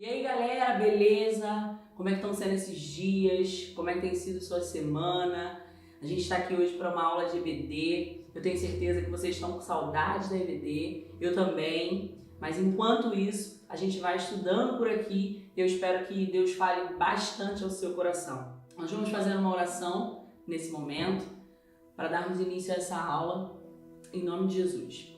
E aí galera, beleza? Como é que estão sendo esses dias? Como é que tem sido sua semana? A gente está aqui hoje para uma aula de EBD. Eu tenho certeza que vocês estão com saudade da EBD, eu também. Mas enquanto isso, a gente vai estudando por aqui e eu espero que Deus fale bastante ao seu coração. Nós vamos fazer uma oração nesse momento para darmos início a essa aula em nome de Jesus.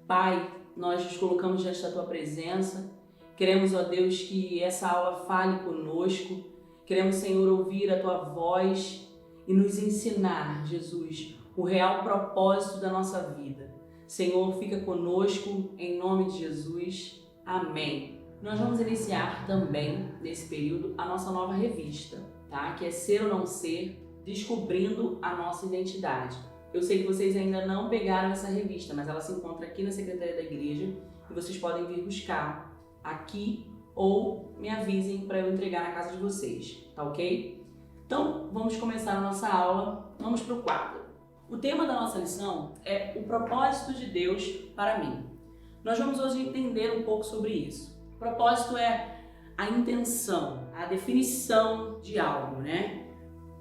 Pai, nós nos colocamos diante da Tua presença. Queremos, ó Deus, que essa aula fale conosco. Queremos, Senhor, ouvir a Tua voz e nos ensinar, Jesus, o real propósito da nossa vida. Senhor, fica conosco, em nome de Jesus. Amém. Nós vamos iniciar também, nesse período, a nossa nova revista, tá? Que é Ser ou Não Ser, Descobrindo a Nossa Identidade. Eu sei que vocês ainda não pegaram essa revista, mas ela se encontra aqui na Secretaria da Igreja e vocês podem vir buscar aqui ou me avisem para eu entregar na casa de vocês, tá ok? Então, vamos começar a nossa aula, vamos para o quadro. O tema da nossa lição é o propósito de Deus para mim. Nós vamos hoje entender um pouco sobre isso. O propósito é a intenção, a definição de algo, né?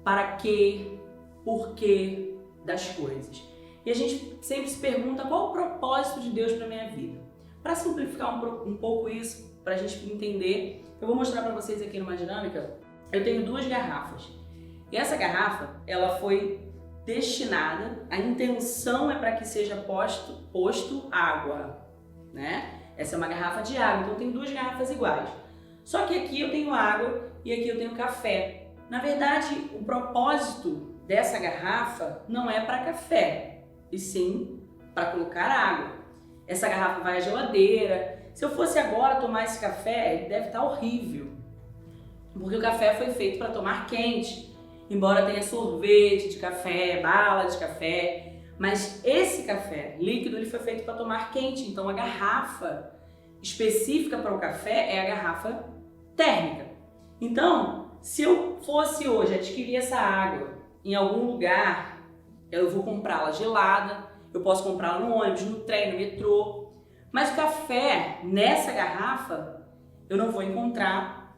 Para quê, por quê das coisas. E a gente sempre se pergunta qual o propósito de Deus para a minha vida. Para simplificar um pouco isso, para a gente entender, eu vou mostrar para vocês aqui numa dinâmica. Eu tenho duas garrafas. E essa garrafa, ela foi destinada, a intenção é para que seja posto água, né? Essa é uma garrafa de água, então tem duas garrafas iguais. Só que aqui eu tenho água e aqui eu tenho café. Na verdade, o propósito dessa garrafa não é para café, e sim para colocar água. Essa garrafa vai à geladeira. Se eu fosse agora tomar esse café, ele deve estar horrível. Porque o café foi feito para tomar quente. Embora tenha sorvete de café, bala de café. Mas esse café líquido ele foi feito para tomar quente. Então a garrafa específica para o café é a garrafa térmica. Então, se eu fosse hoje adquirir essa água em algum lugar, eu vou comprá-la gelada. Eu posso comprá-la no ônibus, no trem, no metrô. Mas o café nessa garrafa eu não vou encontrar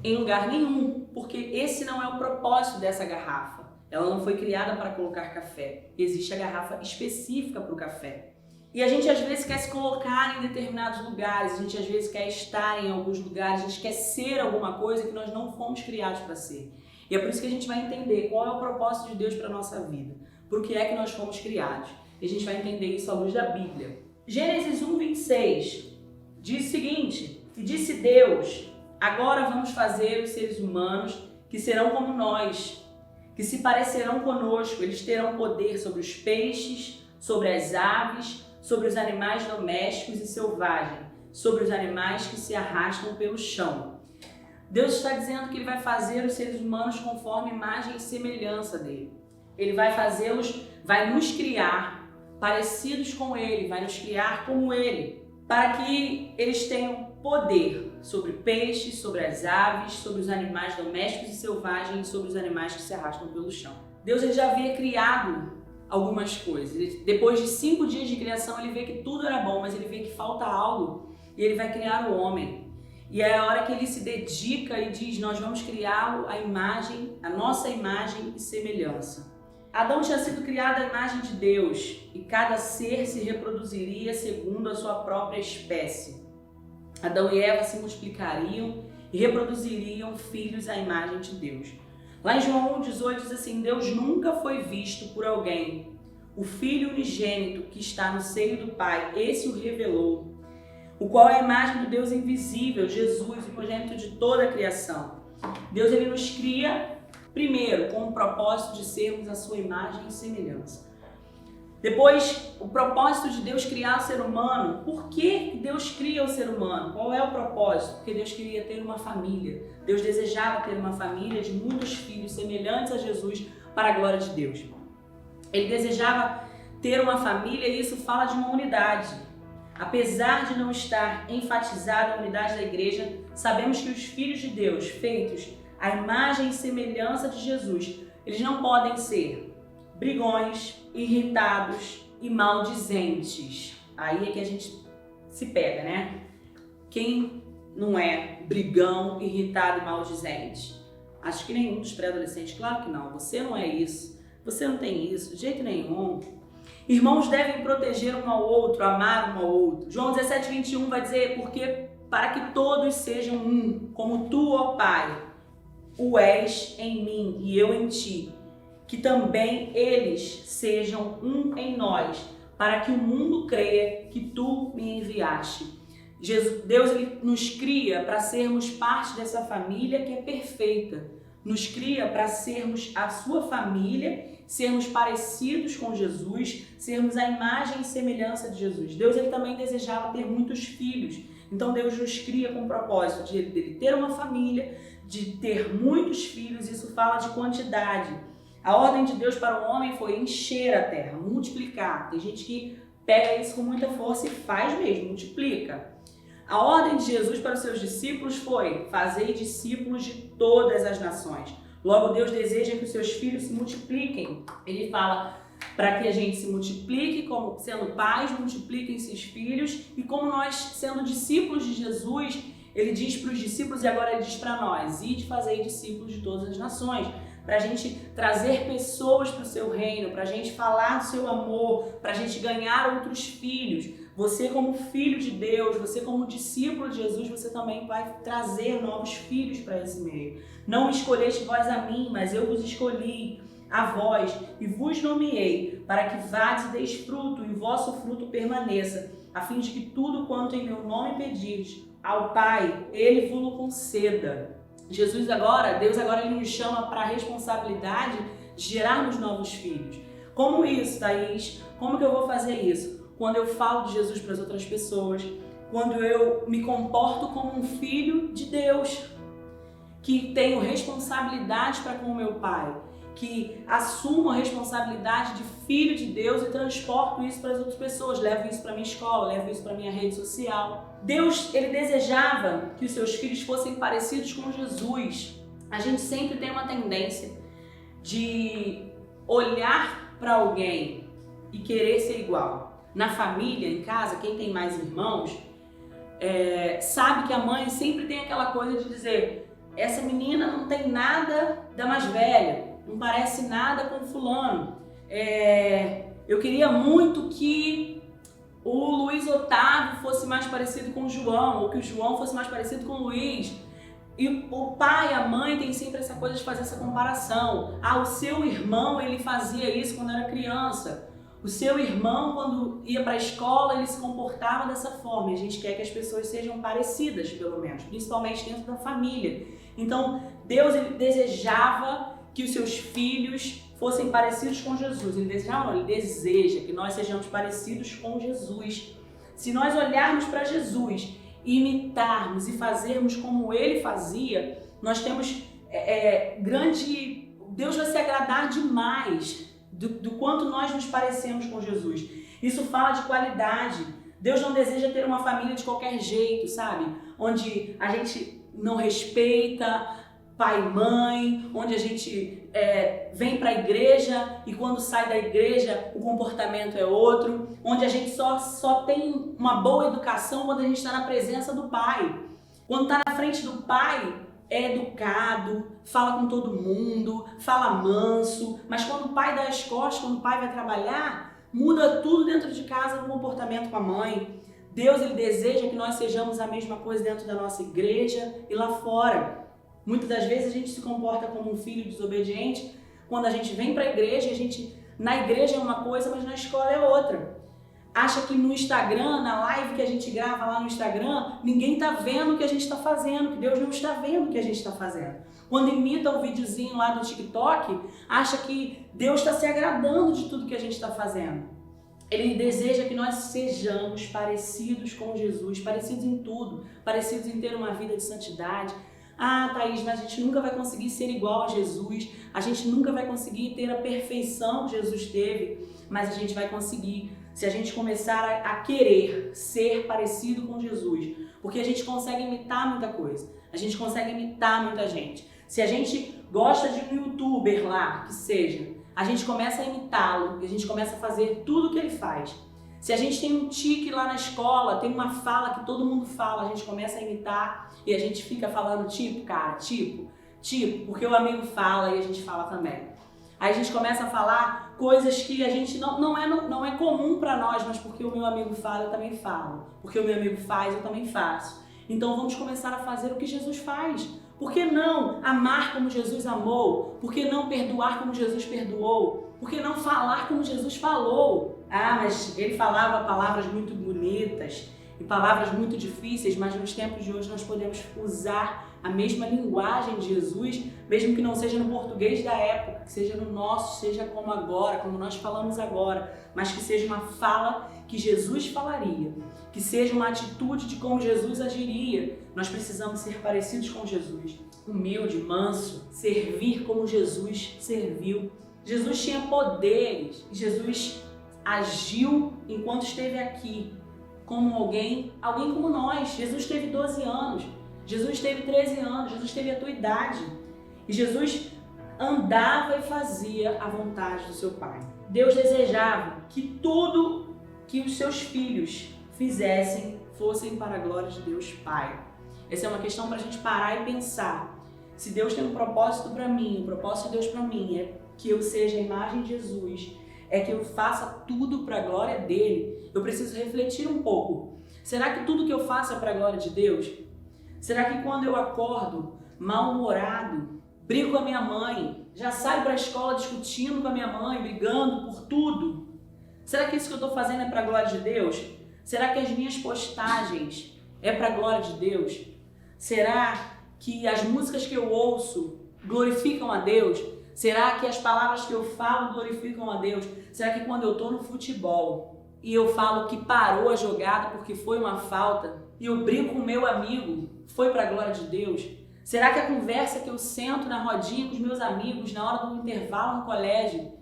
em lugar nenhum, porque esse não é o propósito dessa garrafa. Ela não foi criada para colocar café. Existe a garrafa específica para o café. E a gente às vezes quer se colocar em determinados lugares, a gente às vezes quer estar em alguns lugares, a gente quer ser alguma coisa que nós não fomos criados para ser. E é por isso que a gente vai entender qual é o propósito de Deus para a nossa vida. Por que é que nós fomos criados. E a gente vai entender isso à luz da Bíblia. Gênesis 1:26 diz o seguinte: E disse Deus, agora vamos fazer os seres humanos que serão como nós, que se parecerão conosco, eles terão poder sobre os peixes, sobre as aves, sobre os animais domésticos e selvagens, sobre os animais que se arrastam pelo chão. Deus está dizendo que Ele vai fazer os seres humanos conforme a imagem e semelhança dele. Ele vai fazê-los, vai nos criar parecidos com Ele, vai nos criar como Ele, para que eles tenham poder sobre peixes, sobre as aves, sobre os animais domésticos e selvagens e sobre os animais que se arrastam pelo chão. Deus ele já havia criado algumas coisas. Depois de 5 dias de criação, ele vê que tudo era bom, mas ele vê que falta algo e ele vai criar o homem. E é a hora que ele se dedica e diz, nós vamos criar a imagem, a nossa imagem e semelhança. Adão tinha sido criado à imagem de Deus e cada ser se reproduziria segundo a sua própria espécie. Adão e Eva se multiplicariam e reproduziriam filhos à imagem de Deus. Lá em João 1,18 diz assim, Deus nunca foi visto por alguém. O Filho unigênito que está no seio do Pai, esse o revelou, o qual é a imagem do Deus invisível, Jesus, o progênito de toda a criação. Deus ele nos cria primeiro, com o propósito de sermos a sua imagem e semelhança. Depois, o propósito de Deus criar o ser humano. Por que Deus cria o ser humano? Qual é o propósito? Porque Deus queria ter uma família. Deus desejava ter uma família de muitos filhos semelhantes a Jesus para a glória de Deus. Ele desejava ter uma família e isso fala de uma unidade. Apesar de não estar enfatizada a unidade da igreja, sabemos que os filhos de Deus, feitos à imagem e semelhança de Jesus, eles não podem ser brigões, irritados e maldizentes. Aí é que a gente se pega, né? Quem não é brigão, irritado e maldizente? Acho que nenhum dos pré-adolescentes, claro que não. Você não é isso, você não tem isso, de jeito nenhum. Irmãos devem proteger um ao outro, amar um ao outro. João 17:21 vai dizer, porque para que todos sejam um, como tu, ó Pai, o és em mim e eu em ti, que também eles sejam um em nós, para que o mundo creia que tu me enviaste. Deus ele nos cria para sermos parte dessa família que é perfeita. Nos cria para sermos a sua família, sermos parecidos com Jesus, sermos a imagem e semelhança de Jesus. Deus ele também desejava ter muitos filhos. Então Deus nos cria com o propósito de ele ter uma família, de ter muitos filhos. Isso fala de quantidade. A ordem de Deus para o homem foi encher a terra, multiplicar. Tem gente que pega isso com muita força e faz mesmo, multiplica. A ordem de Jesus para os seus discípulos foi: fazei discípulos de todas as nações. Logo, Deus deseja que os seus filhos se multipliquem. Ele fala para que a gente se multiplique, como sendo pais, multipliquem seus filhos. E como nós, sendo discípulos de Jesus, ele diz para os discípulos e agora ele diz para nós: ide fazei discípulos de todas as nações. Para a gente trazer pessoas para o seu reino, para a gente falar do seu amor, para a gente ganhar outros filhos. Você como filho de Deus, você como discípulo de Jesus, você também vai trazer novos filhos para esse meio. Não escolheste vós a mim, mas eu vos escolhi a vós e vos nomeei, para que vades e deis fruto e o vosso fruto permaneça, a fim de que tudo quanto em meu nome pedirdes ao Pai, Ele vos conceda. Deus agora ele nos chama para a responsabilidade de gerarmos novos filhos. Como isso, Thaís? Como que eu vou fazer isso? Quando eu falo de Jesus para as outras pessoas, quando eu me comporto como um filho de Deus, que tenho responsabilidade para com o meu Pai, que assumo a responsabilidade de filho de Deus e transporto isso para as outras pessoas, levo isso para a minha escola, levo isso para a minha rede social. Deus, ele desejava que os seus filhos fossem parecidos com Jesus. A gente sempre tem uma tendência de olhar para alguém e querer ser igual. Na família, em casa, quem tem mais irmãos, sabe que a mãe sempre tem aquela coisa de dizer: essa menina não tem nada da mais velha, não parece nada com fulano. Eu queria muito que o Luiz Otávio fosse mais parecido com o João, ou que o João fosse mais parecido com o Luiz. E o pai e a mãe tem sempre essa coisa de fazer essa comparação. O seu irmão, ele fazia isso quando era criança. O seu irmão, quando ia para a escola, ele se comportava dessa forma. E a gente quer que as pessoas sejam parecidas, pelo menos, principalmente dentro da família. Então, Deus ele desejava que os seus filhos fossem parecidos com Jesus. Ele desejava, não, ele deseja que nós sejamos parecidos com Jesus. Se nós olharmos para Jesus, imitarmos e fazermos como ele fazia, nós temos Deus vai se agradar demais do quanto nós nos parecemos com Jesus. Isso fala de qualidade. Deus não deseja ter uma família de qualquer jeito, sabe? Onde a gente não respeita pai e mãe, onde a gente vem para a igreja e quando sai da igreja o comportamento é outro, onde a gente só tem uma boa educação quando a gente está na presença do pai. Quando está na frente do pai, é educado, fala com todo mundo, fala manso, mas quando o pai dá as costas, quando o pai vai trabalhar, muda tudo dentro de casa no comportamento com a mãe. Deus ele deseja que nós sejamos a mesma coisa dentro da nossa igreja e lá fora. Muitas das vezes a gente se comporta como um filho desobediente quando a gente vem para a igreja, na igreja é uma coisa, mas na escola é outra. Acha que no Instagram, na live que a gente grava lá no Instagram, ninguém está vendo o que a gente está fazendo, que Deus não está vendo o que a gente está fazendo. Quando imita o videozinho lá do TikTok, acha que Deus está se agradando de tudo que a gente está fazendo. Ele deseja que nós sejamos parecidos com Jesus, parecidos em tudo, parecidos em ter uma vida de santidade. Thaís, mas a gente nunca vai conseguir ser igual a Jesus, a gente nunca vai conseguir ter a perfeição que Jesus teve, mas a gente vai conseguir se a gente começar a querer ser parecido com Jesus, porque a gente consegue imitar muita coisa, a gente consegue imitar muita gente. Se a gente gosta de um youtuber lá, que seja, a gente começa a imitá-lo, a gente começa a fazer tudo o que ele faz. Se a gente tem um tique lá na escola, tem uma fala que todo mundo fala, a gente começa a imitar e a gente fica falando tipo, cara, tipo, porque o amigo fala e a gente fala também. Aí a gente começa a falar coisas que a gente não é comum para nós, mas porque o meu amigo fala, eu também falo. Porque o meu amigo faz, eu também faço. Então vamos começar a fazer o que Jesus faz. Por que não amar como Jesus amou? Por que não perdoar como Jesus perdoou? Por que não falar como Jesus falou? Ah, mas ele falava palavras muito bonitas e palavras muito difíceis, mas nos tempos de hoje nós podemos usar a mesma linguagem de Jesus, mesmo que não seja no português da época, que seja no nosso, seja como agora, como nós falamos agora, mas que seja uma fala que Jesus falaria, que seja uma atitude de como Jesus agiria. Nós precisamos ser parecidos com Jesus, humilde, manso, servir como Jesus serviu. Jesus tinha poderes, Jesus agiu enquanto esteve aqui, como alguém como nós. Jesus teve 12 anos, Jesus teve 13 anos, Jesus teve a tua idade. E Jesus andava e fazia a vontade do seu Pai. Deus desejava que tudo que os seus filhos fizessem fossem para a glória de Deus Pai. Essa é uma questão para a gente parar e pensar. Se Deus tem um propósito para mim, o propósito de Deus para mim é que eu seja a imagem de Jesus, é que eu faça tudo para a glória dele, eu preciso refletir um pouco. Será que tudo que eu faço é para a glória de Deus? Será que quando eu acordo mal-humorado, brigo com a minha mãe, já saio para a escola discutindo com a minha mãe, brigando por tudo, será que isso que eu estou fazendo é para a glória de Deus? Será que as minhas postagens é para a glória de Deus? Será que as músicas que eu ouço glorificam a Deus? Será que as palavras que eu falo glorificam a Deus? Será que quando eu estou no futebol e eu falo que parou a jogada porque foi uma falta e eu brigo com o meu amigo, foi para a glória de Deus? Será que a conversa que eu sento na rodinha com os meus amigos na hora do intervalo no colégio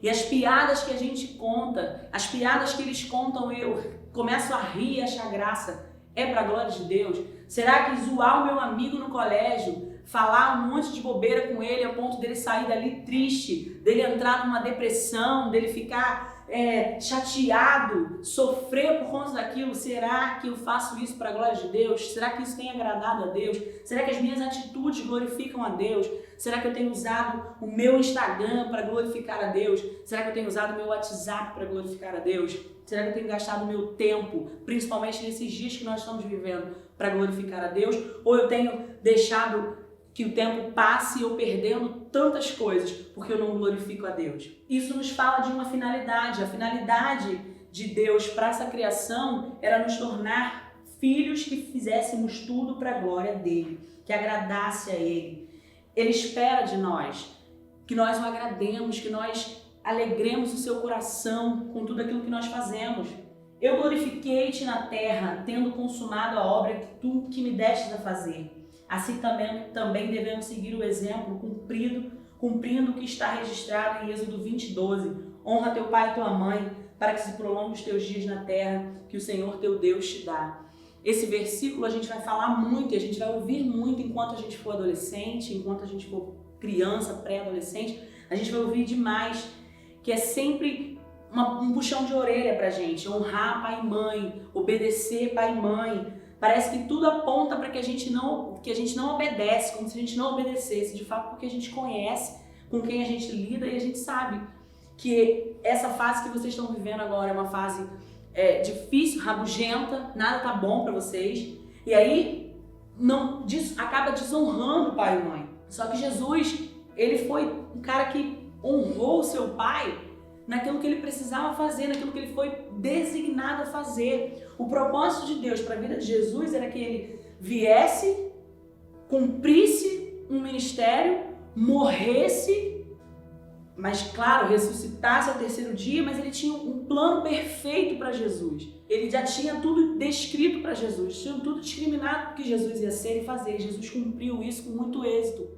e as piadas que a gente conta, as piadas que eles contam, eu começo a rir e achar graça, é para a glória de Deus? Será que zoar o meu amigo no colégio, falar um monte de bobeira com ele a ponto dele sair dali triste, dele entrar numa depressão, dele ficar chateado, sofrer por conta daquilo, será que eu faço isso para a glória de Deus? Será que isso tem agradado a Deus? Será que as minhas atitudes glorificam a Deus? Será que eu tenho usado o meu Instagram para glorificar a Deus? Será que eu tenho usado o meu WhatsApp para glorificar a Deus? Será que eu tenho gastado o meu tempo, principalmente nesses dias que nós estamos vivendo, para glorificar a Deus? Ou eu tenho deixado que o tempo passe e eu perdendo tantas coisas porque eu não glorifico a Deus? Isso nos fala de uma finalidade. A finalidade de Deus para essa criação era nos tornar filhos que fizéssemos tudo para a glória dele, que agradasse a ele. Ele espera de nós que nós o agrademos, que nós alegremos o seu coração com tudo aquilo que nós fazemos. Eu glorifiquei-te na terra, tendo consumado a obra que tu que me destes a fazer. Assim também devemos seguir o exemplo cumprindo o que está registrado em Êxodo 20:12. Honra teu pai e tua mãe, para que se prolongue os teus dias na terra que o Senhor teu Deus te dá. Esse versículo a gente vai falar muito e a gente vai ouvir muito enquanto a gente for adolescente, enquanto a gente for criança, pré-adolescente. A gente vai ouvir demais, que é sempre um puxão de orelha pra gente. Honrar pai e mãe, obedecer pai e mãe. Parece que tudo aponta para que a gente não obedece, como se a gente não obedecesse, de fato, porque a gente conhece com quem a gente lida e a gente sabe que essa fase que vocês estão vivendo agora é uma fase difícil, rabugenta, nada tá bom para vocês, e aí acaba desonrando pai e mãe. Só que Jesus, ele foi um cara que honrou o seu pai naquilo que ele precisava fazer, naquilo que ele foi designado a fazer. O propósito de Deus para a vida de Jesus era que ele viesse, cumprisse um ministério, morresse, mas claro, ressuscitasse ao terceiro dia, mas ele tinha um plano perfeito para Jesus. Ele já tinha tudo descrito para Jesus, tinha tudo discriminado que Jesus ia ser e fazer. Jesus cumpriu isso com muito êxito,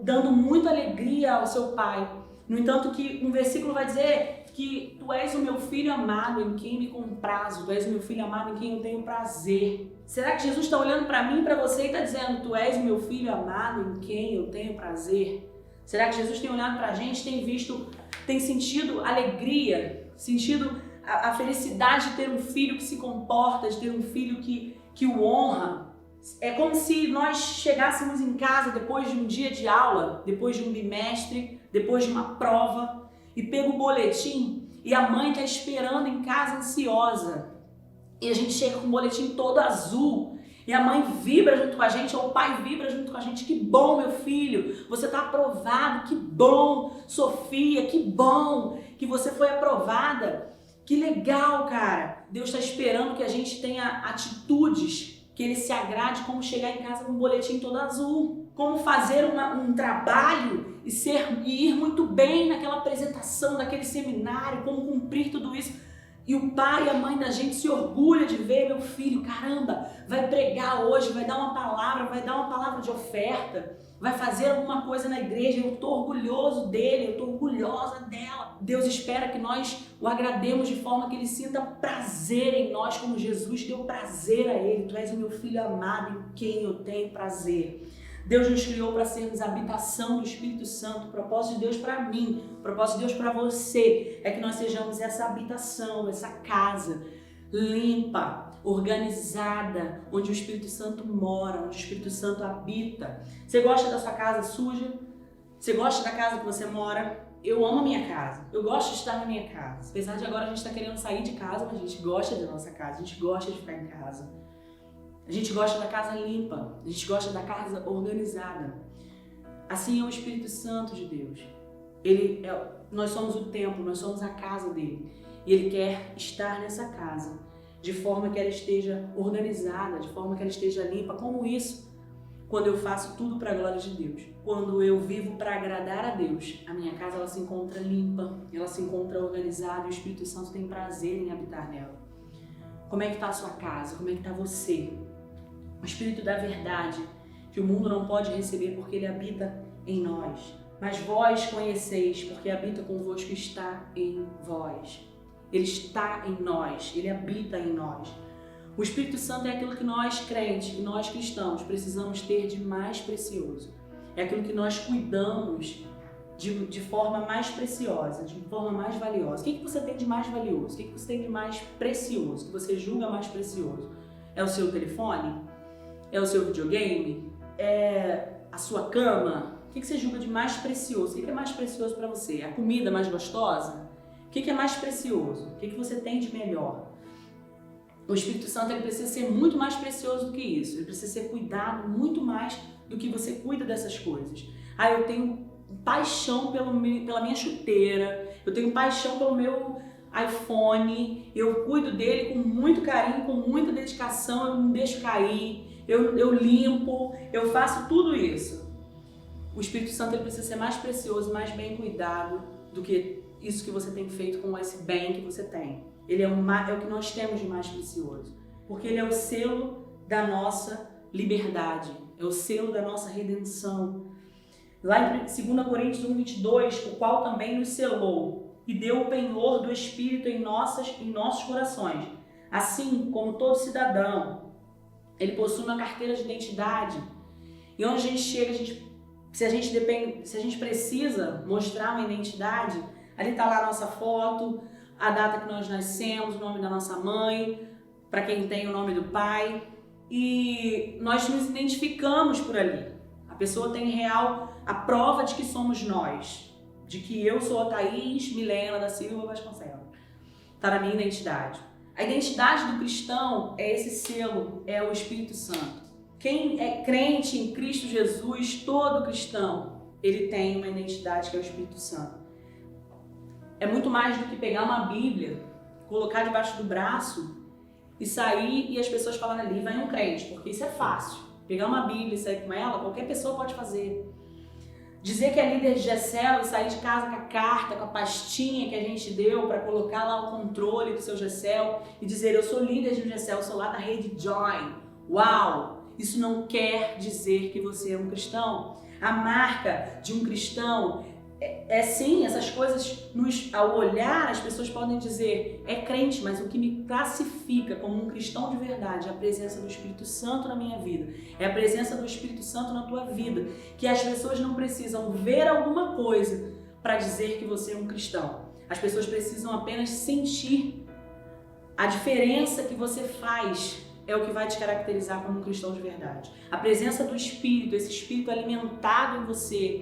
dando muita alegria ao seu Pai. No entanto, que um versículo vai dizer que tu és o meu filho amado em quem me comprazo, tu és o meu filho amado em quem eu tenho prazer. Será que Jesus está olhando para mim e para você e está dizendo, tu és o meu filho amado em quem eu tenho prazer? Será que Jesus tem olhado para a gente, tem sentido alegria, sentido a felicidade de ter um filho que se comporta, de ter um filho que o honra. É como se nós chegássemos em casa depois de um dia de aula, depois de um bimestre, depois de uma prova, e pega o boletim e a mãe está esperando em casa ansiosa. E a gente chega com o boletim todo azul e a mãe vibra junto com a gente, ou o pai vibra junto com a gente. Que bom, meu filho, você está aprovado, que bom, Sofia, que bom que você foi aprovada. Que legal, cara. Deus está esperando que a gente tenha atitudes que Ele se agrade, como chegar em casa com um boletim todo azul, como fazer um trabalho e ir muito bem naquela apresentação, naquele seminário, como cumprir tudo isso. E o pai e a mãe da gente se orgulha de ver, meu filho, caramba, vai pregar hoje, vai dar uma palavra de oferta, vai fazer alguma coisa na igreja, eu estou orgulhoso dele, eu estou orgulhosa dela. Deus espera que nós o agrademos de forma que ele sinta prazer em nós, como Jesus deu prazer a ele. Tu és o meu filho amado em quem eu tenho prazer. Deus nos criou para sermos a habitação do Espírito Santo. O propósito de Deus para mim, o propósito de Deus para você é que nós sejamos essa habitação, essa casa limpa, organizada, onde o Espírito Santo mora, onde o Espírito Santo habita. Você gosta da sua casa suja? Você gosta da casa que você mora? Eu amo a minha casa, eu gosto de estar na minha casa. Apesar de agora a gente estar querendo sair de casa, mas a gente gosta da nossa casa, a gente gosta de ficar em casa. A gente gosta da casa limpa, a gente gosta da casa organizada. Assim é o Espírito Santo de Deus. Nós somos o templo, nós somos a casa dele. E ele quer estar nessa casa, de forma que ela esteja organizada, de forma que ela esteja limpa. Como isso? Quando eu faço tudo para a glória de Deus. Quando eu vivo para agradar a Deus, a minha casa ela se encontra limpa, ela se encontra organizada e o Espírito Santo tem prazer em habitar nela. Como é que está a sua casa? Como é que está você? O Espírito da verdade, que o mundo não pode receber porque ele habita em nós. Mas vós conheceis, porque habita convosco e está em vós. Ele está em nós, ele habita em nós. O Espírito Santo é aquilo que nós crentes, que nós cristãos precisamos ter de mais precioso. É aquilo que nós cuidamos de forma mais preciosa, de forma mais valiosa. O que você tem de mais valioso? O que você tem de mais precioso? Que você julga mais precioso? É o seu telefone? É o seu videogame? É a sua cama? O que você julga de mais precioso? O que é mais precioso para você? A comida mais gostosa? O que é mais precioso? O que você tem de melhor? O Espírito Santo ele precisa ser muito mais precioso do que isso. Ele precisa ser cuidado muito mais do que você cuida dessas coisas. Eu tenho paixão pela minha chuteira, eu tenho paixão pelo meu iPhone, eu cuido dele com muito carinho, com muita dedicação, eu não deixo cair, eu limpo, eu faço tudo isso. O Espírito Santo ele precisa ser mais precioso, mais bem cuidado do que isso que você tem feito com esse bem que você tem. Ele é o que nós temos de mais precioso, porque ele é o selo da nossa liberdade, é o selo da nossa redenção. Lá em 2 Coríntios 1:22, o qual também nos selou e deu o penhor do Espírito em nossos corações. Assim como todo cidadão, ele possui uma carteira de identidade. E onde a gente chega, se a gente precisa mostrar uma identidade, ali está lá a nossa foto, a data que nós nascemos, o nome da nossa mãe, para quem tem o nome do pai. E nós nos identificamos por ali. A pessoa tem real a prova de que somos nós, de que eu sou a Thaís Milena da Silva Vasconcelos. Está na minha identidade. A identidade do cristão é esse selo, é o Espírito Santo. Quem é crente em Cristo Jesus, todo cristão, ele tem uma identidade que é o Espírito Santo. É muito mais do que pegar uma Bíblia, colocar debaixo do braço e sair e as pessoas falarem ali, vai um crente, porque isso é fácil. Pegar uma Bíblia e sair com ela, qualquer pessoa pode fazer. Dizer que é líder de GECEL e sair de casa com a carta, com a pastinha que a gente deu para colocar lá o controle do seu GECEL e dizer, eu sou líder de um GECEL, eu sou lá da rede Join. Uau! Isso não quer dizer que você é um cristão. A marca de um cristão sim, essas coisas, ao olhar, as pessoas podem dizer, é crente, mas o que me classifica como um cristão de verdade é a presença do Espírito Santo na minha vida, é a presença do Espírito Santo na tua vida, que as pessoas não precisam ver alguma coisa para dizer que você é um cristão. As pessoas precisam apenas sentir A diferença que você faz é o que vai te caracterizar como um cristão de verdade. A presença do Espírito, esse Espírito alimentado em você,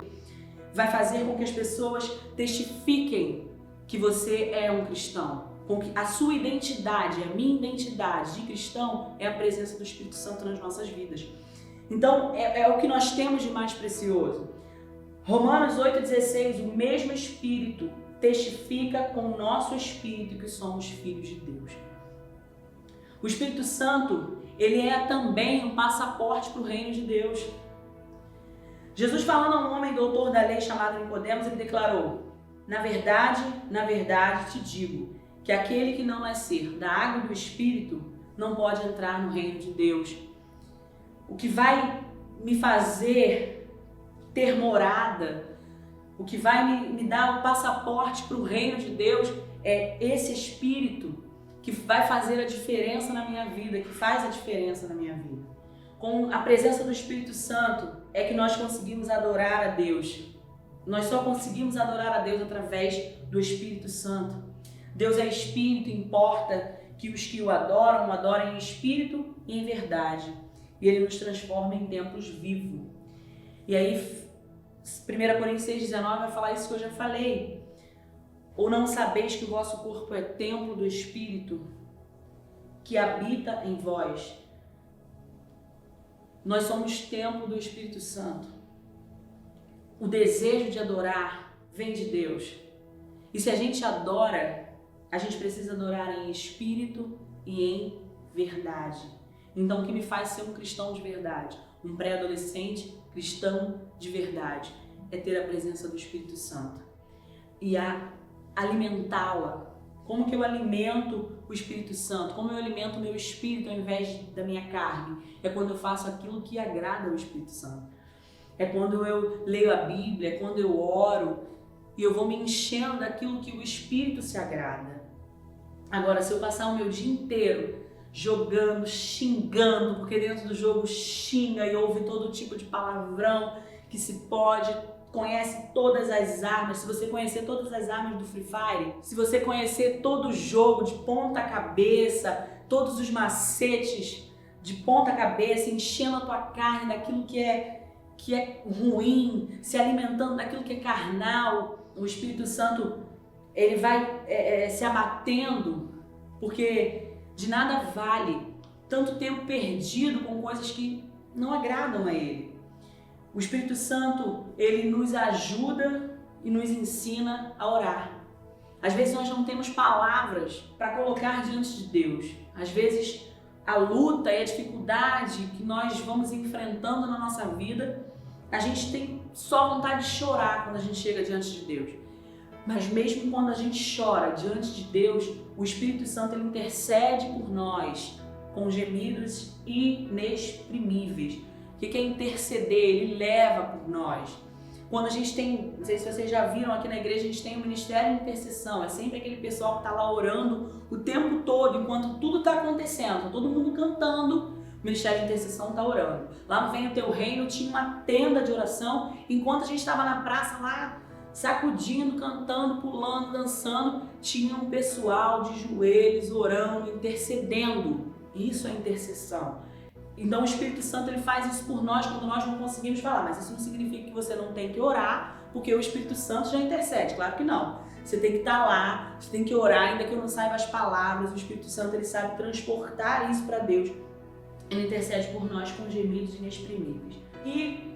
vai fazer com que as pessoas testifiquem que você é um cristão. Com que a sua identidade, a minha identidade de cristão é a presença do Espírito Santo nas nossas vidas. Então, é o que nós temos de mais precioso. Romanos 8,16, o mesmo Espírito testifica com o nosso Espírito que somos filhos de Deus. O Espírito Santo, ele é também um passaporte para o reino de Deus. Jesus, falando a um homem doutor da lei chamado Nicodemos, ele declarou: na verdade te digo, que aquele que não nascer da água e do Espírito não pode entrar no reino de Deus. O que vai me fazer ter morada, o que vai me dar o passaporte para o reino de Deus é esse Espírito que vai fazer a diferença na minha vida, que faz a diferença na minha vida. Com a presença do Espírito Santo é que nós conseguimos adorar a Deus. Nós só conseguimos adorar a Deus através do Espírito Santo. Deus é Espírito, importa que os que o adorem em Espírito e em verdade. E Ele nos transforma em templos vivos. E aí, 1 Coríntios 6,19 vai falar isso que eu já falei. Ou não sabeis que o vosso corpo é templo do Espírito que habita em vós? Nós somos templo do Espírito Santo. O desejo de adorar vem de Deus. E se a gente adora, a gente precisa adorar em espírito e em verdade. Então, o que me faz ser um cristão de verdade, um pré-adolescente cristão de verdade, é ter a presença do Espírito Santo e alimentá-la. Como que eu alimento o Espírito Santo? Como eu alimento o meu espírito ao invés da minha carne? É quando eu faço aquilo que agrada ao Espírito Santo. É quando eu leio a Bíblia, é quando eu oro e eu vou me enchendo daquilo que o Espírito se agrada. Agora, se eu passar o meu dia inteiro jogando, xingando, porque dentro do jogo xinga e ouve todo tipo de palavrão que se pode, conhece todas as armas, se você conhecer todas as armas do Free Fire, se você conhecer todo o jogo de ponta cabeça, todos os macetes de ponta cabeça, enchendo a tua carne daquilo que é ruim, se alimentando daquilo que é carnal, o Espírito Santo ele vai se abatendo, porque de nada vale tanto tempo perdido com coisas que não agradam a Ele. O Espírito Santo, ele nos ajuda e nos ensina a orar. Às vezes nós não temos palavras para colocar diante de Deus. Às vezes a luta e a dificuldade que nós vamos enfrentando na nossa vida, a gente tem só vontade de chorar quando a gente chega diante de Deus. Mas mesmo quando a gente chora diante de Deus, o Espírito Santo ele intercede por nós com gemidos inexprimíveis. O que é interceder? Ele leva por nós. Quando a gente tem, não sei se vocês já viram aqui na igreja, a gente tem um ministério de intercessão. É sempre aquele pessoal que está lá orando o tempo todo, enquanto tudo está acontecendo, todo mundo cantando, o ministério de intercessão está orando. Lá no Venha o Teu Reino tinha uma tenda de oração, enquanto a gente estava na praça lá, sacudindo, cantando, pulando, dançando, tinha um pessoal de joelhos, orando, intercedendo. Isso é intercessão. Então o Espírito Santo ele faz isso por nós quando nós não conseguimos falar, mas isso não significa que você não tem que orar, porque o Espírito Santo já intercede, claro que não. Você tem que estar lá, você tem que orar, ainda que eu não saiba as palavras, o Espírito Santo ele sabe transportar isso para Deus. Ele intercede por nós com gemidos inexprimíveis. E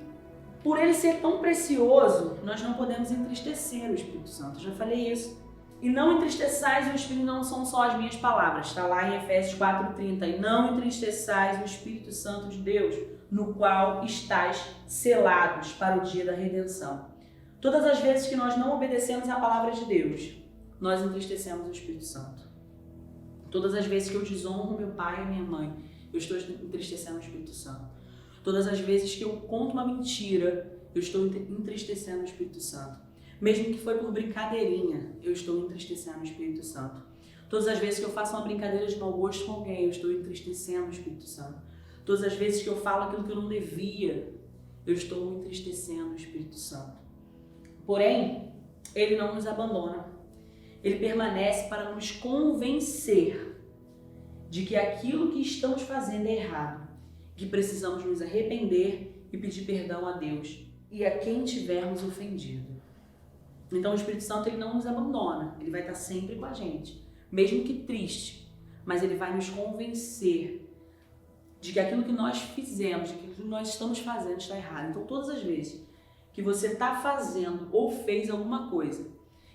por ele ser tão precioso, nós não podemos entristecer o Espírito Santo, eu já falei isso. E não entristeçais o Espírito, não são só as minhas palavras, está lá em Efésios 4,30. E não entristeçais o Espírito Santo de Deus, no qual estáis selados para o dia da redenção. Todas as vezes que nós não obedecemos à palavra de Deus, nós entristecemos o Espírito Santo. Todas as vezes que eu desonro meu pai e minha mãe, eu estou entristecendo o Espírito Santo. Todas as vezes que eu conto uma mentira, eu estou entristecendo o Espírito Santo. Mesmo que foi por brincadeirinha, eu estou entristecendo o Espírito Santo. Todas as vezes que eu faço uma brincadeira de mau gosto com alguém, eu estou entristecendo o Espírito Santo. Todas as vezes que eu falo aquilo que eu não devia, eu estou entristecendo o Espírito Santo. Porém, ele não nos abandona. Ele permanece para nos convencer de que aquilo que estamos fazendo é errado, que precisamos nos arrepender e pedir perdão a Deus e a quem tivermos ofendido. Então o Espírito Santo, ele não nos abandona, ele vai estar sempre com a gente, mesmo que triste, mas ele vai nos convencer de que aquilo que nós fizemos, de que aquilo que nós estamos fazendo está errado. Então todas as vezes que você está fazendo ou fez alguma coisa,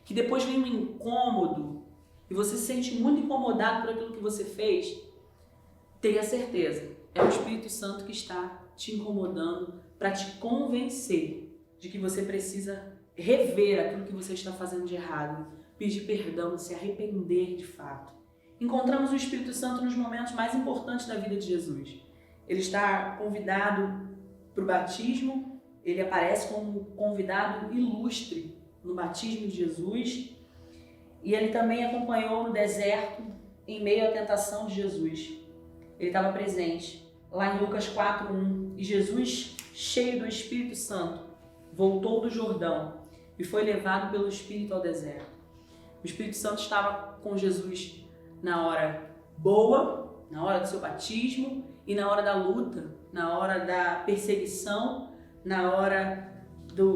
que depois vem um incômodo e você se sente muito incomodado por aquilo que você fez, tenha certeza, é o Espírito Santo que está te incomodando para te convencer de que você precisa rever aquilo que você está fazendo de errado, pedir perdão, se arrepender de fato. Encontramos o Espírito Santo nos momentos mais importantes da vida de Jesus. Ele está convidado para o batismo, ele aparece como convidado ilustre no batismo de Jesus, e ele também acompanhou no deserto em meio à tentação de Jesus. Ele estava presente lá em Lucas 4:1, e Jesus, cheio do Espírito Santo, voltou do Jordão e foi levado pelo Espírito ao deserto. O Espírito Santo estava com Jesus na hora boa, na hora do seu batismo, e na hora da luta, na hora da perseguição, na hora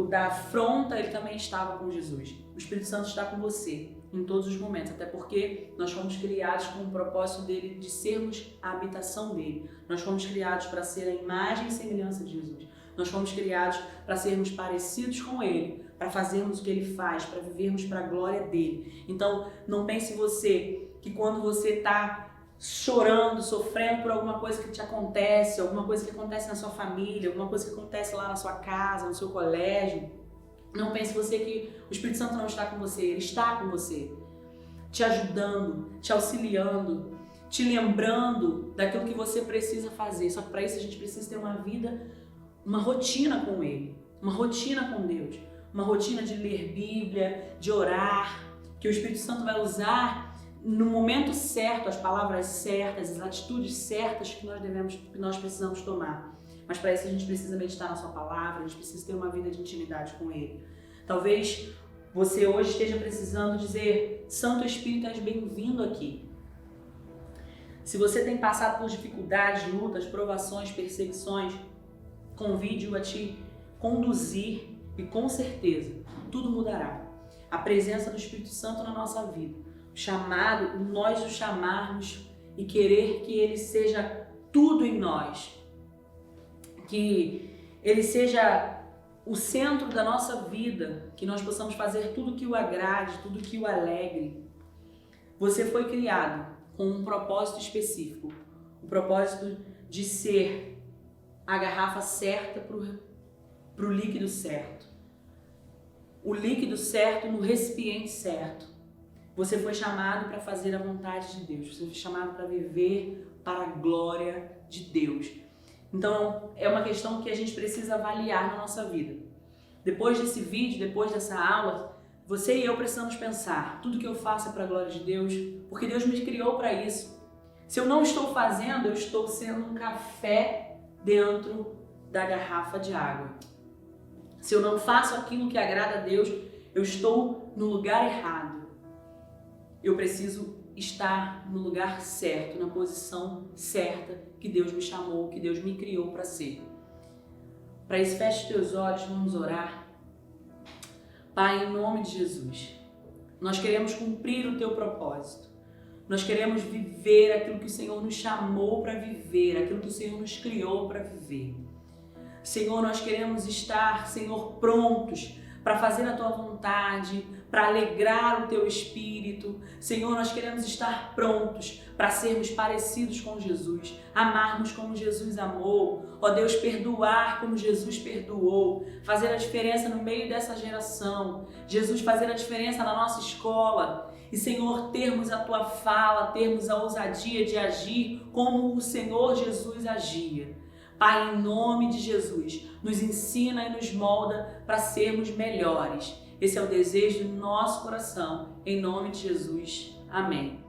da afronta, ele também estava com Jesus. O Espírito Santo está com você em todos os momentos, até porque nós fomos criados com o propósito dele de sermos a habitação dele. Nós fomos criados para ser a imagem e semelhança de Jesus. Nós fomos criados para sermos parecidos com ele, para fazermos o que ele faz, para vivermos para a glória dele. Então, não pense você que quando você está chorando, sofrendo por alguma coisa que te acontece, alguma coisa que acontece na sua família, alguma coisa que acontece lá na sua casa, no seu colégio, não pense você que o Espírito Santo não está com você. Ele está com você, te ajudando, te auxiliando, te lembrando daquilo que você precisa fazer. Só que para isso a gente precisa ter uma vida, uma rotina com ele, uma rotina com Deus, uma rotina de ler Bíblia, de orar, que o Espírito Santo vai usar no momento certo, as palavras certas, as atitudes certas que nós precisamos tomar. Mas para isso a gente precisa meditar na sua palavra, a gente precisa ter uma vida de intimidade com ele. Talvez você hoje esteja precisando dizer: Santo Espírito, és bem-vindo aqui. Se você tem passado por dificuldades, lutas, provações, perseguições, convide-o a te conduzir e com certeza tudo mudará. A presença do Espírito Santo na nossa vida, chamado, nós o chamarmos e querer que ele seja tudo em nós, que ele seja o centro da nossa vida, que nós possamos fazer tudo que o agrade, tudo que o alegre. Você foi criado com um propósito específico, o propósito de ser a garrafa certa para o líquido certo, o líquido certo no recipiente certo. Você foi chamado para fazer a vontade de Deus, você foi chamado para viver para a glória de Deus. Então, é uma questão que a gente precisa avaliar na nossa vida. Depois desse vídeo, depois dessa aula, você e eu precisamos pensar: tudo que eu faço é para a glória de Deus, porque Deus me criou para isso. Se eu não estou fazendo, eu estou sendo um café dentro da garrafa de água. Se eu não faço aquilo que agrada a Deus, eu estou no lugar errado. Eu preciso estar no lugar certo, na posição certa que Deus me chamou, que Deus me criou para ser. Para isso, feche os teus olhos, vamos orar. Pai, em nome de Jesus, nós queremos cumprir o teu propósito. Nós queremos viver aquilo que o Senhor nos chamou para viver, aquilo que o Senhor nos criou para viver. Senhor, nós queremos estar, Senhor, prontos para fazer a tua vontade, para alegrar o teu espírito. Senhor, nós queremos estar prontos para sermos parecidos com Jesus, amarmos como Jesus amou, ó Deus, perdoar como Jesus perdoou, fazer a diferença no meio dessa geração, Jesus, fazer a diferença na nossa escola e, Senhor, termos a tua fala, termos a ousadia de agir como o Senhor Jesus agia. Pai, em nome de Jesus, nos ensina e nos molda para sermos melhores. Esse é o desejo do nosso coração, em nome de Jesus. Amém.